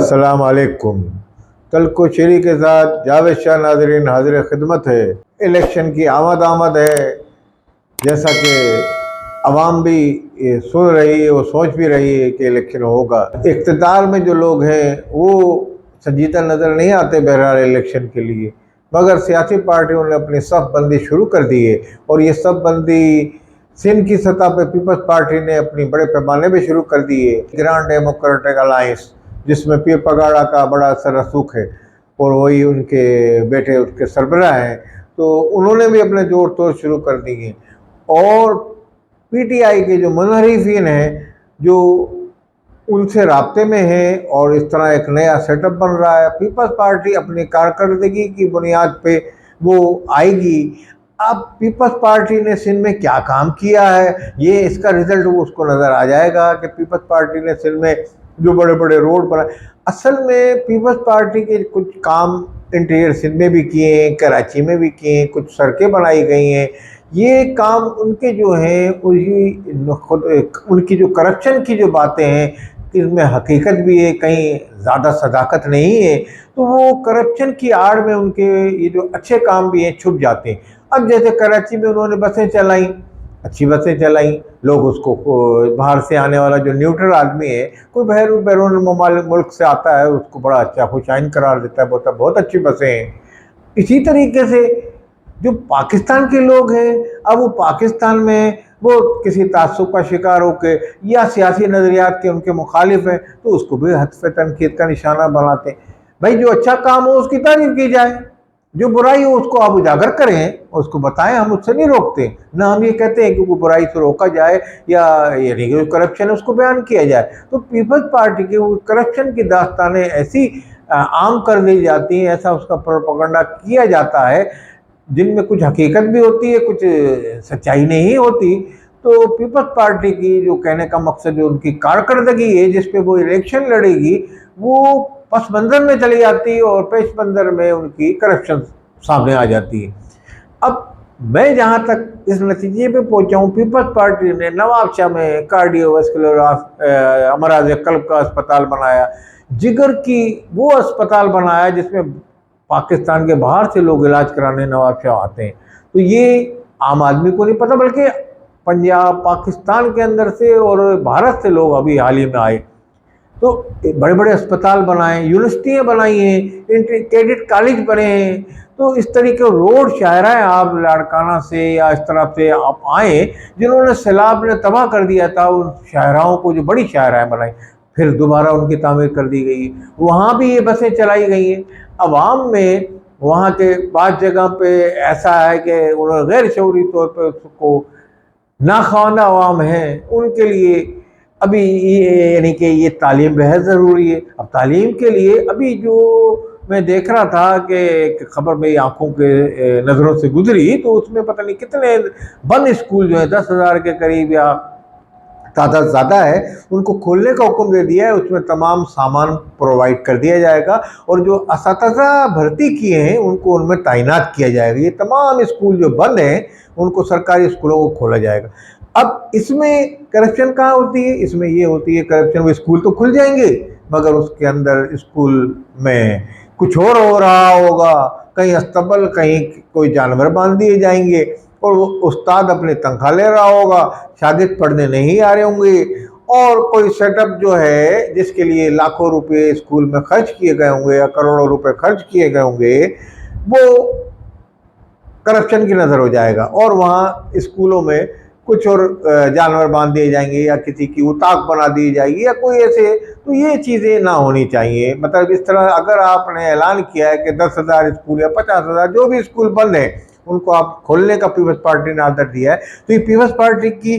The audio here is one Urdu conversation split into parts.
السلام علیکم۔ تلکو شیری کے ساتھ جاوید شاہ ناظرین حاضر خدمت ہے۔ الیکشن کی آمد ہے، جیسا کہ عوام بھی سن رہی ہے اور سوچ بھی رہی ہے کہ الیکشن ہوگا۔ اقتدار میں جو لوگ ہیں وہ سنجیدہ نظر نہیں آتے بہرحال الیکشن کے لیے، مگر سیاسی پارٹیوں نے اپنی صف بندی شروع کر دی ہے، اور یہ صف بندی سندھ کی سطح پہ پیپلز پارٹی نے اپنی بڑے پیمانے پہ شروع کر دی ہے۔ گرانڈ ڈیموکریٹک الائنس، جس میں پیر پگاڑا کا بڑا اثر رسوخ ہے اور وہی ان کے بیٹے اس کے سربراہ ہیں، تو انہوں نے بھی اپنے جوڑ توڑ شروع کر دی ہیں۔ اور پی ٹی آئی کے جو منحرفین ہیں جو ان سے رابطے میں ہیں، اور اس طرح ایک نیا سیٹ اپ بن رہا ہے۔ پیپلز پارٹی اپنی کارکردگی کی بنیاد پہ وہ آئے گی۔ اب پیپلز پارٹی نے سندھ میں کیا کام کیا ہے، یہ اس کا رزلٹ اس کو نظر آ جائے گا کہ پیپلز پارٹی نے سندھ میں جو بڑے بڑے روڈ بنائے۔ اصل میں پیپلز پارٹی کے کچھ کام انٹیریئر سندھ میں بھی کیے ہیں، کراچی میں بھی کیے ہیں، کچھ سڑکیں بنائی گئی ہیں۔ یہ کام ان کے جو ہیں ان کی جو کرپشن کی جو باتیں ہیں، اس میں حقیقت بھی ہے، کہیں زیادہ صداقت نہیں ہے، تو وہ کرپشن کی آڑ میں ان کے یہ جو اچھے کام بھی ہیں چھپ جاتے ہیں۔ اب جیسے کراچی میں انہوں نے بسیں چلائیں، اچھی بسیں چلائیں، لوگ اس کو باہر سے آنے والا جو نیوٹرل آدمی ہے، کوئی بیرون ملک سے آتا ہے، اس کو بڑا اچھا خوش آئند قرار دیتا ہے، بولتا ہے بہت اچھی بسیں ہیں۔ اسی طریقے سے جو پاکستان کے لوگ ہیں، اب وہ پاکستان میں وہ کسی تعصب کا شکار ہو کے یا سیاسی نظریات کے ان کے مخالف ہیں، تو اس کو بھی حذف تنقید کا نشانہ بناتے ہیں۔ بھائی جو اچھا کام ہو اس کی تعریف کی جائے، جو برائی ہو اس کو آپ اجاگر کریں اور اس کو بتائیں، ہم اس سے نہیں روکتے، نہ ہم یہ کہتے ہیں کہ وہ برائی سے روکا جائے یا یعنی کہ کرپشن ہے اس کو بیان کیا جائے۔ تو پیپلز پارٹی کے وہ کرپشن کی داستانیں ایسی عام کر دی جاتی ہیں، ایسا اس کا پروپیگنڈا کیا جاتا ہے جن میں کچھ حقیقت بھی ہوتی ہے، کچھ سچائی نہیں ہوتی۔ تو پیپلز پارٹی کی جو کہنے کا مقصد جو ان کی کارکردگی ہے جس پہ وہ الیکشن لڑے گی، وہ پس منظر میں چلی جاتی ہے اور پیش منظر میں ان کی کرپشن سامنے آ جاتی ہے۔ اب میں جہاں تک اس نتیجے پہ پہنچا ہوں، پیپلز پارٹی نے نواب شاہ میں کارڈیو ویسکولر امراض قلب کا اسپتال بنایا، جگر کی وہ اسپتال بنایا جس میں پاکستان کے باہر سے لوگ علاج کرانے نواب شاہ آتے ہیں۔ تو یہ عام آدمی کو نہیں پتہ، بلکہ پنجاب پاکستان کے اندر سے اور بھارت سے لوگ ابھی حال ہی میں آئے۔ تو بڑے بڑے اسپتال بنائے، یونیورسٹیاں بنائی ہیں، کیڈٹ کالج بنے ہیں۔ تو اس طریقے روڈ شاہراہیں آپ لاڑکانہ سے یا اس طرف سے آپ آئیں جنہوں نے سیلاب نے تباہ کر دیا تھا، ان شاہراہوں کو جو بڑی شاہراہیں بنائی پھر دوبارہ ان کی تعمیر کر دی گئی، وہاں بھی یہ بسیں چلائی گئی ہیں۔ عوام میں وہاں کے بعض جگہ پہ ایسا ہے کہ انہوں نے غیر شعوری طور پہ اس کو ناخواندہ عوام ہیں، ان کے لیے ابھی یعنی کہ یہ تعلیم بہت ضروری ہے۔ اب تعلیم کے لیے ابھی جو میں دیکھ رہا تھا کہ خبر میری آنکھوں کے نظروں سے گزری، تو اس میں پتہ نہیں کتنے بند اسکول جو ہیں 10,000 کے قریب یا تعداد زیادہ ہے، ان کو کھولنے کا حکم دے دیا ہے۔ اس میں تمام سامان پرووائڈ کر دیا جائے گا، اور جو اساتذہ بھرتی کیے ہیں ان کو ان میں تعینات کیا جائے گا۔ یہ تمام اسکول جو بند ہیں ان کو سرکاری اسکولوں کو کھولا جائے گا۔ اب اس میں کرپشن کہاں ہوتی ہے؟ اس میں یہ ہوتی ہے کرپشن، وہ اسکول تو کھل جائیں گے مگر اس کے اندر اسکول میں کچھ اور ہو رہا ہوگا، کہیں استبل، کہیں کوئی جانور باندھ دیے جائیں گے، اور وہ استاد اپنی تنخواہ لے رہا ہوگا، شاگرد پڑھنے نہیں آ رہے ہوں گے، اور کوئی سیٹ اپ جو ہے جس کے لیے لاکھوں روپے اسکول میں خرچ کیے گئے ہوں گے یا کروڑوں روپے خرچ کیے گئے ہوں گے، وہ کرپشن کی نظر ہو جائے گا، اور وہاں اسکولوں میں کچھ اور جانور باندھ دیے جائیں گے یا کسی کی اتاق بنا دی جائے گی یا کوئی ایسے۔ تو یہ چیزیں نہ ہونی چاہیے۔ مطلب اس طرح اگر آپ نے اعلان کیا ہے کہ 10,000 اسکول یا 50,000 جو بھی اسکول بند ہیں ان کو آپ کھولنے کا پیپلز پارٹی نے آرڈر دیا ہے، تو یہ پیپلز پارٹی کی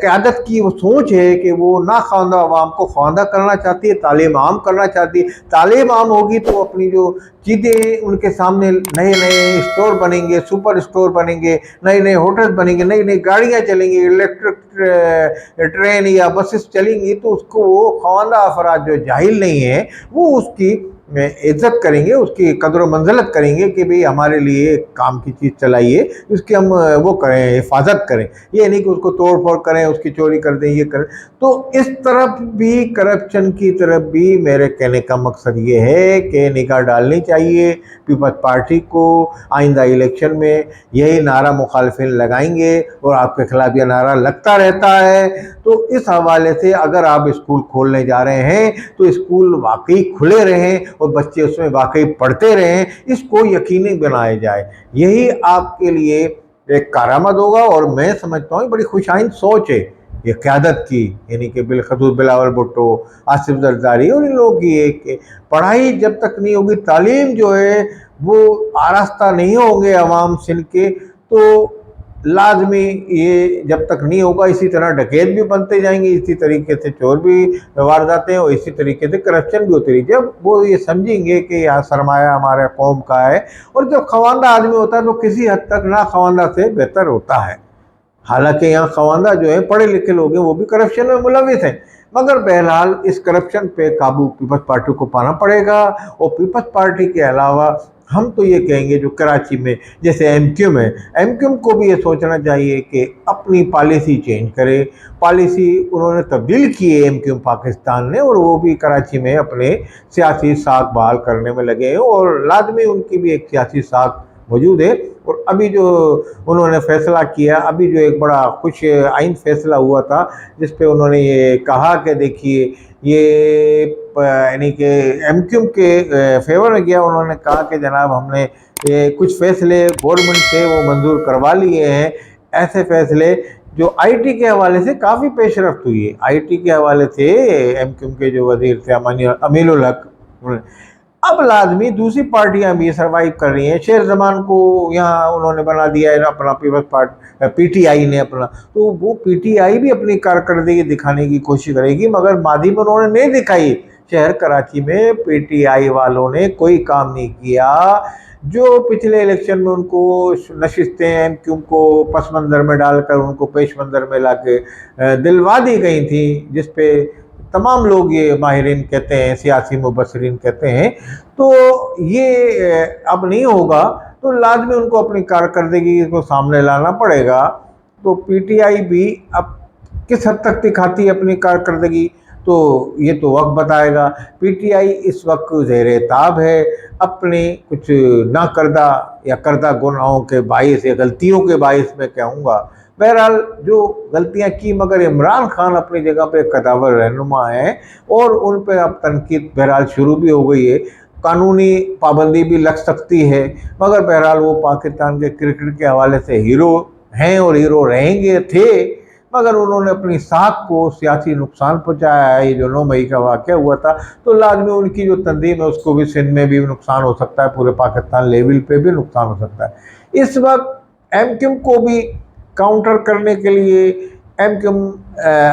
قیادت کی وہ سوچ ہے کہ وہ ناخواندہ عوام کو خواندہ کرنا چاہتی ہے، تعلیم عام کرنا چاہتی ہے۔ تعلیم عام ہوگی تو اپنی جو چیزیں ان کے سامنے نئے نئے اسٹور بنیں گے، سپر اسٹور بنیں گے، نئے نئے ہوٹل بنیں گے، نئی نئی گاڑیاں چلیں گی، الیکٹرک ٹرین یا بسز چلیں گی، تو اس کو وہ خواندہ افراد جو جاہل نہیں ہیں وہ اس کی عزت کریں گے، اس کی قدر و منزلت کریں گے کہ بھئی ہمارے لیے کام کی چیز چلائیے، اس کی ہم وہ کریں، حفاظت کریں، یہ نہیں کہ اس کو توڑ پھوڑ کریں، اس کی چوری کر دیں، یہ کریں۔ تو اس طرف بھی کرپشن کی طرف بھی میرے کہنے کا مقصد یہ ہے کہ نگاہ ڈالنی چاہیے۔ پیپلز پارٹی کو آئندہ الیکشن میں یہی نعرہ مخالفین لگائیں گے اور آپ کے خلاف یہ نعرہ لگتا رہتا ہے۔ تو اس حوالے سے اگر آپ اسکول کھولنے جا رہے ہیں تو اسکول واقعی کھلے رہیں اور بچے اس میں واقعی پڑھتے رہیں، اس کو یقینی بنایا جائے، یہی آپ کے لیے ایک کارآمد ہوگا۔ اور میں سمجھتا ہوں بڑی خوش آئند سوچ ہے یہ قیادت کی، یعنی کہ بالخصوص بلاول بھٹو، آصف زرداری اور ان لوگوں کی ایک کہ پڑھائی جب تک نہیں ہوگی، تعلیم جو ہے وہ آراستہ نہیں ہوں گے عوام سندھ کے، تو لازمی یہ جب تک نہیں ہوگا اسی طرح ڈکیت بھی بنتے جائیں گے، اسی طریقے سے چور بھی وارداتیں اور اسی طریقے سے کرپشن بھی ہوتی رہی۔ جب وہ یہ سمجھیں گے کہ یہاں سرمایہ ہمارے قوم کا ہے، اور جب خواندہ آدمی ہوتا ہے تو کسی حد تک نا خواندہ سے بہتر ہوتا ہے۔ حالانکہ یہاں خواندہ جو ہے پڑھے لکھے لوگ ہیں وہ بھی کرپشن میں ملوث ہیں، مگر بہرحال اس کرپشن پہ قابو پیپلز پارٹی کو پانا پڑے گا۔ اور پیپلز پارٹی کے علاوہ ہم تو یہ کہیں گے جو کراچی میں جیسے ایم کیو ہے، ایم کیو کو بھی یہ سوچنا چاہیے کہ اپنی پالیسی چینج کرے۔ پالیسی انہوں نے تبدیل کی ہے ایم کیو پاکستان نے، اور وہ بھی کراچی میں اپنے سیاسی ساکھ بحال کرنے میں لگے ہیں، اور لازمی ان کی بھی ایک سیاسی ساکھ موجود ہے۔ اور ابھی جو انہوں نے فیصلہ کیا، ابھی جو ایک بڑا خوش آئند فیصلہ ہوا تھا جس پہ انہوں نے یہ کہا کہ دیکھیے یہ یعنی کہ ایم کیو کے فیور میں گیا، انہوں نے کہا کہ جناب ہم نے کچھ فیصلے گورنمنٹ سے وہ منظور کروا لیے ہیں، ایسے فیصلے جو آئی ٹی کے حوالے سے کافی پیش رفت ہوئی ہے۔ آئی ٹی کے حوالے سے ایم کیو کے جو وزیر تھے امیل الحق، اب لازمی دوسری پارٹیاں بھی سروائیو کر رہی ہیں۔ شیر زمان کو یہاں انہوں نے بنا دیا ہے اپنا پیپلز پارٹی، پی ٹی آئی نے اپنا، تو وہ پی ٹی آئی بھی اپنی کارکردگی دکھانے کی کوشش کرے گی، مگر ماضی میں انہوں نے نہیں دکھائی۔ شہر کراچی میں پی ٹی آئی والوں نے کوئی کام نہیں کیا۔ جو پچھلے الیکشن میں ان کو نشستیں ایم کیو کو پس منظر میں ڈال کر ان کو پیش منظر میں لا کے دلوا دی گئی تھیں، جس پہ تمام لوگ یہ ماہرین کہتے ہیں، سیاسی مبصرین کہتے ہیں، تو یہ اب نہیں ہوگا، تو لازمی ان کو اپنی کارکردگی کو سامنے لانا پڑے گا۔ تو پی ٹی آئی بھی اب کس حد تک دکھاتی ہے اپنی کارکردگی، تو یہ تو وقت بتائے گا۔ پی ٹی آئی اس وقت زیر تاب ہے، اپنے کچھ نہ کردہ یا کردہ گناہوں کے باعث یا غلطیوں کے باعث میں کہوں گا۔ بہرحال جو غلطیاں کی، مگر عمران خان اپنی جگہ پہ قداور رہنما ہیں، اور ان پہ اب تنقید بہرحال شروع بھی ہو گئی ہے۔ قانونی پابندی بھی لگ سکتی ہے، مگر بہرحال وہ پاکستان کے کرکٹ کے حوالے سے ہیرو ہیں اور ہیرو رہیں گے تھے، مگر انہوں نے اپنی ساکھ کو سیاسی نقصان پہنچایا ہے۔ یہ جو 9 مئی کا واقعہ ہوا تھا، تو لازمی ان کی جو تنظیم ہے اس کو بھی سندھ میں بھی نقصان ہو سکتا ہے، پورے پاکستان لیول پہ بھی نقصان ہو سکتا ہے۔ اس وقت ایم کیو کو بھی کاؤنٹر کرنے کے لیے ایم کیو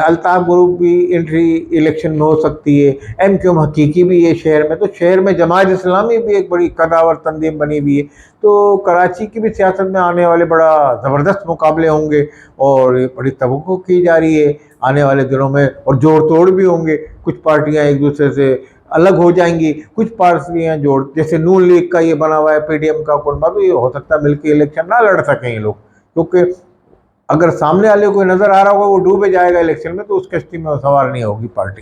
الطاف گروپ بھی انٹری الیکشن میں ہو سکتی ہے، ایم کیو حقیقی بھی ہے شہر میں، تو شہر میں جماعت اسلامی بھی ایک بڑی قداور تنظیم بنی ہوئی ہے۔ تو کراچی کی بھی سیاست میں آنے والے بڑا زبردست مقابلے ہوں گے، اور بڑی توقع کی جا رہی ہے آنے والے دنوں میں، اور جوڑ توڑ بھی ہوں گے۔ کچھ پارٹیاں ایک دوسرے سے الگ ہو جائیں گی، کچھ پارٹیاں جوڑ، جیسے نون لیگ کا یہ بنا ہوا ہے پی ڈی ایم کا کنبہ، تو یہ ہو سکتا ہے مل کے الیکشن نہ لڑ سکیں یہ لوگ، کیونکہ اگر سامنے والے کو نظر آ رہا ہوگا وہ ڈوبے جائے گا الیکشن میں، تو اس کشتی میں سوار نہیں ہوگی پارٹی۔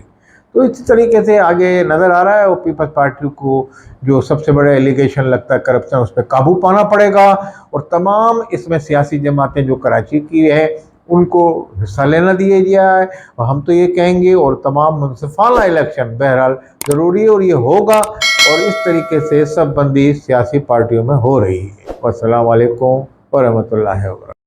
تو اس طریقے سے آگے نظر آ رہا ہے، اور پیپلز پارٹی کو جو سب سے بڑا ایلیگیشن لگتا ہے کرپشن، اس پہ قابو پانا پڑے گا، اور تمام اس میں سیاسی جماعتیں جو کراچی کی ہیں ان کو حصہ لینا دیا جائے، اور ہم تو یہ کہیں گے، اور تمام منصفانہ الیکشن بہرحال ضروری ہے، اور یہ ہوگا، اور اس طریقے سے سب بندی سیاسی پارٹیوں میں ہو رہی ہے۔ والسلام علیکم ورحمۃ اللہ وبرکاتہ۔